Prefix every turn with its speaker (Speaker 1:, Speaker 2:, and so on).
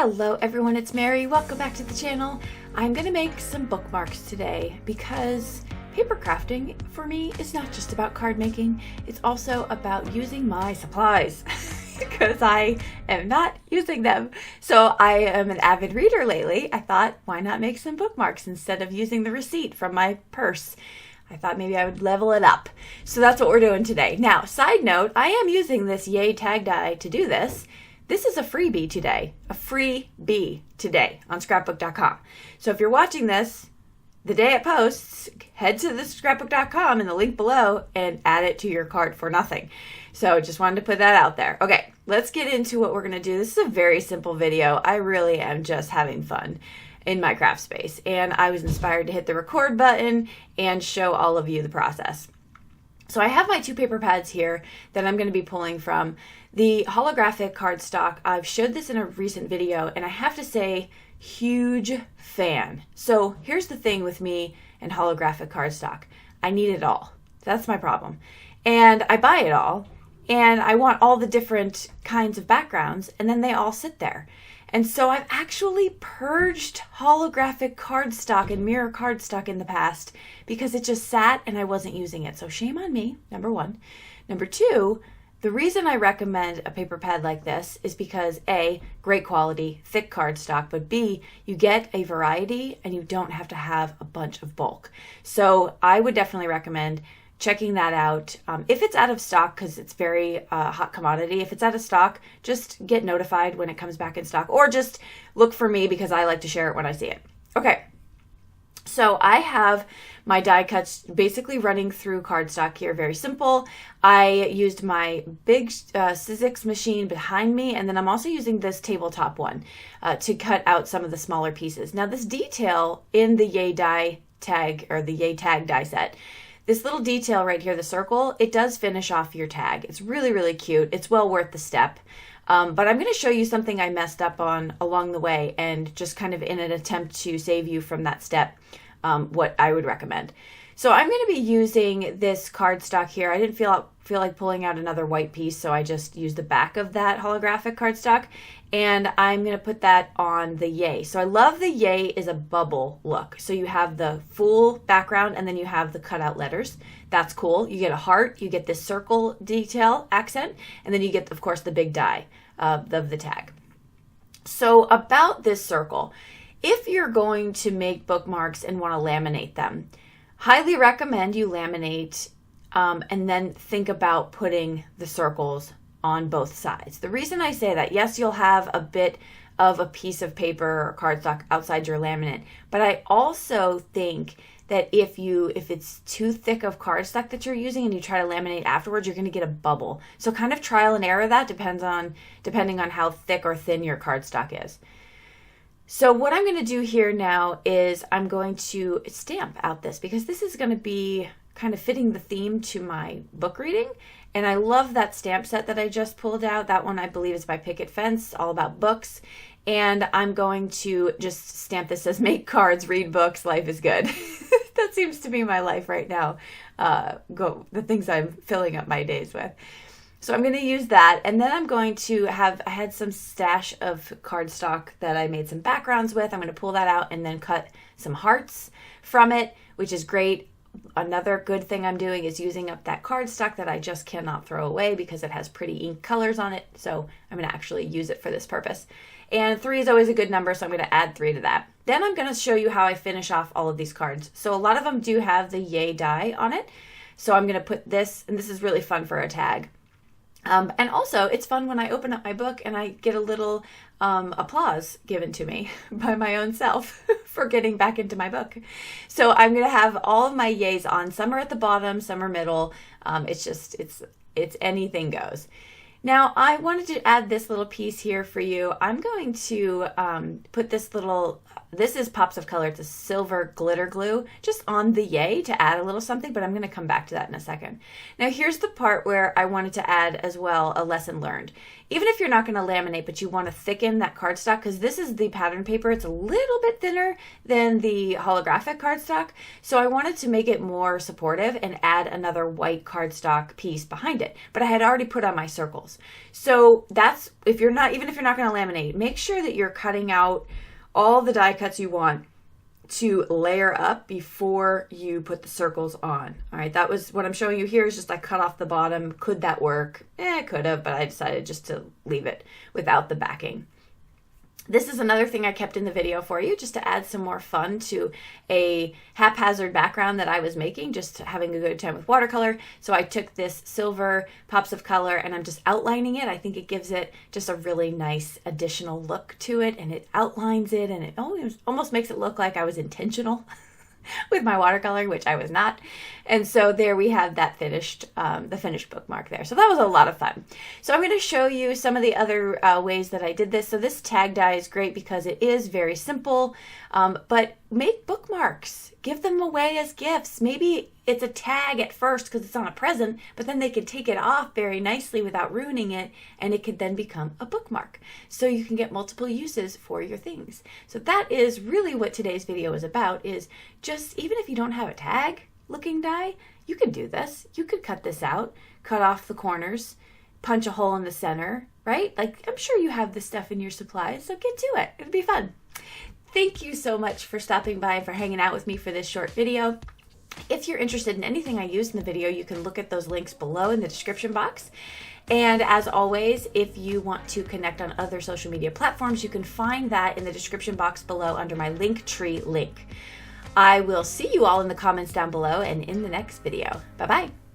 Speaker 1: Hello everyone, it's Mary. Welcome back to the channel. I'm gonna make some bookmarks today because paper crafting for me is not just about card making, it's also about using my supplies because I am not using them. So I am an avid reader lately. I thought, why not make some bookmarks instead of using the receipt from my purse? I thought maybe I would level it up. So that's what we're doing today. Now, side note, I am using this Yeti tag die to do this. This is a freebie today, on scrapbook.com. So if you're watching this the day it posts, head to the scrapbook.com in the link below and add it to your cart for nothing. So just wanted to put that out there. Okay, let's get into what we're gonna do. This is a very simple video. I really am just having fun in my craft space, and I was inspired to hit the record button and show all of you the process. So I have my two paper pads here that I'm going to be pulling from. The holographic cardstock, I've showed this in a recent video, and I have to say, huge fan. So here's the thing with me and holographic cardstock. I need it all. That's my problem. And I buy it all, and I want all the different kinds of backgrounds, and then they all sit there. And so I've actually purged holographic cardstock and mirror cardstock in the past because it just sat and I wasn't using it. So shame on me, number one. Number two, the reason I recommend a paper pad like this is because A, great quality, thick cardstock, but B, you get a variety and you don't have to have a bunch of bulk. So I would definitely recommend checking that out. If it's out of stock, because it's very hot commodity, if it's out of stock, just get notified when it comes back in stock, or just look for me because I like to share it when I see it. Okay, so I have my die cuts basically running through cardstock here, very simple. I used my big Sizzix machine behind me, and then I'm also using this tabletop one to cut out some of the smaller pieces. Now this detail in the Yeti die tag, or the Yeti tag die set, this little detail right here, the circle, it does finish off your tag. It's really, really cute. It's well worth the step. But I'm going to show you something I messed up on along the way, and just kind of in an attempt to save you from that step, what I would recommend. So I'm going to be using this cardstock here. I didn't feel like pulling out another white piece, so I just used the back of that holographic cardstock, and I'm going to put that on the Yeti. So I love the Yeti is a bubble look. So you have the full background and then you have the cutout letters. That's cool. You get a heart, you get this circle detail accent, and then you get, of course, the big die of the tag. So about this circle, if you're going to make bookmarks and want to laminate them, highly recommend you laminate and then think about putting the circles on both sides. The reason I say that, yes, you'll have a bit of a piece of paper or cardstock outside your laminate, but I also think that if it's too thick of cardstock that you're using and you try to laminate afterwards, you're going to get a bubble. So kind of trial and error that, depending on how thick or thin your cardstock is. So what I'm going to do here now is I'm going to stamp out this, because this is going to be kind of fitting the theme to my book reading. And I love that stamp set that I just pulled out. That one I believe is by Picket Fence, all about books. And I'm going to just stamp this as make cards, read books, life is good. That seems to be my life right now. The things I'm filling up my days with. So I'm going to use that, and then I'm going to I had some stash of cardstock that I made some backgrounds with. I'm going to pull that out and then cut some hearts from it, which is great. Another good thing I'm doing is using up that cardstock that I just cannot throw away because it has pretty ink colors on it. So I'm going to actually use it for this purpose. And 3 is always a good number, so I'm going to add 3 to that. Then I'm going to show you how I finish off all of these cards. So a lot of them do have the Yeti die on it. So I'm going to put this, and this is really fun for a tag. And also, it's fun when I open up my book and I get a little applause given to me by my own self for getting back into my book. So I'm going to have all of my yays on. Some are at the bottom, some are middle. It's anything goes. Now, I wanted to add this little piece here for you. I'm going to put this little This is Pops of Color. It's a silver glitter glue just on the yay to add a little something, but I'm going to come back to that in a second. Now here's the part where I wanted to add as well a lesson learned. Even if you're not going to laminate, but you want to thicken that cardstock, because this is the pattern paper, it's a little bit thinner than the holographic cardstock. So I wanted to make it more supportive and add another white cardstock piece behind it. But I had already put on my circles. So that's, even if you're not going to laminate, make sure that you're cutting out all the die cuts you want to layer up before you put the circles on. All right, that was what I'm showing you here is just I cut off the bottom. Could that work? It could have, but I decided just to leave it without the backing. This is another thing I kept in the video for you, just to add some more fun to a haphazard background that I was making, just having a good time with watercolor. So I took this silver Pops of Color and I'm just outlining it. I think it gives it just a really nice additional look to it, and it outlines it, and it almost makes it look like I was intentional with my watercolor, which I was not. And so there we have that finished, the finished bookmark there. So that was a lot of fun. So I'm going to show you some of the other ways that I did this. So this tag die is great because it is very simple, but make bookmarks. Give them away as gifts. Maybe it's a tag at first because it's on a present, but then they can take it off very nicely without ruining it, and it could then become a bookmark. So you can get multiple uses for your things. So that is really what today's video is about, is just, even if you don't have a tag looking die, you could do this. You could cut this out, cut off the corners, punch a hole in the center, right? Like, I'm sure you have this stuff in your supplies, so get to it. It'd be fun. Thank you so much for stopping by and for hanging out with me for this short video. If you're interested in anything I used in the video, you can look at those links below in the description box. And as always, if you want to connect on other social media platforms, you can find that in the description box below under my Linktree link. I will see you all in the comments down below and in the next video. Bye-bye.